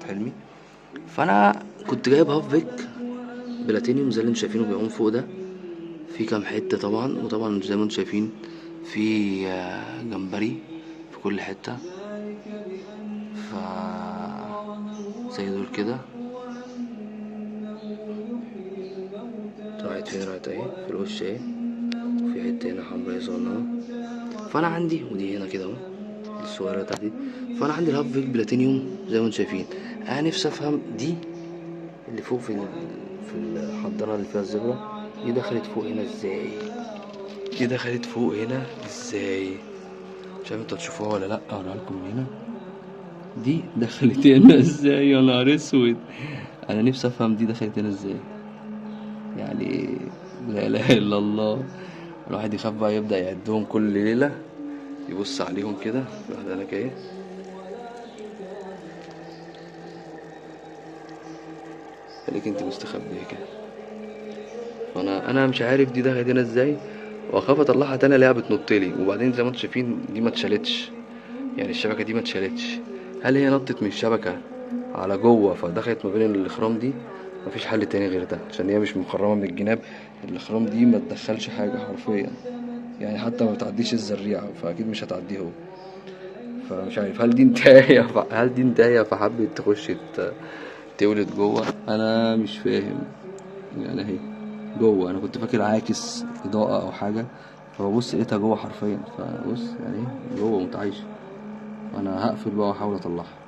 احمد حلمي. فانا كنت جايب هاف بيك بلاتينيوم زي اللي انتوا شايفينه بيعوم فوق ده، في كام حته طبعا، وطبعا زي ما انتوا شايفين في جمبري في كل حته، ف زي دول كده. راحت فين؟ راحت اهي في الوش اهي، وفي حته هنا حمرا صغننه. فانا عندي ودي هنا كده اهو الصغيره بتاعتي. فانا عندي الهاف بيك بلاتينيوم زي ما انتوا شايفين. انا نفسي افهم دي اللي فوق في الحضانه اللي فيها الزبره، دي دخلت فوق هنا ازاي؟ دي دخلت فوق هنا ازاي؟ مش عارف انتوا هتشوفوها ولا لا، اوريها لكم من هنا. دي دخلت هنا ازاي؟ يا نهار اسود، انا نفسي افهم دي دخلت هنا ازاي يعني. لا اله الا الله. الواحد يخاف بقى يبدا يعدهم كل ليله، يبص عليهم كده. في واحده هناك اهي، خليك انت مستخبيه كده. فانا مش عارف دي دخلت هنا ازاي، واخاف اطلعها تاني الاقيها بتنطلي. وبعدين زي ما انتوا شايفين دي ما اتشالتش، يعني الشبكه دي ما اتشالتش. هل هي نطت من الشبكه على جوه فدخلت ما بين الاخرام دي؟ مفيش حل تاني غير ده، عشان هي مش مخرمه من الجناب. الاخرام دي ما تدخلش حاجه حرفيا، يعني حتى ما بتعديش الزريعه، فاكيد مش هتعديه هو. فمش عارف هل دي انتهايه هل دي انتهايه فحبت تخش تولد جوه؟ انا مش فاهم. يعني اهي جوه، انا كنت فاكر عاكس اضاءة او حاجة، فببص لقيتها جوه حرفيا. فبص يعني ايه جوه متعايشة. انا هقفل بقى واحاول اطلعها.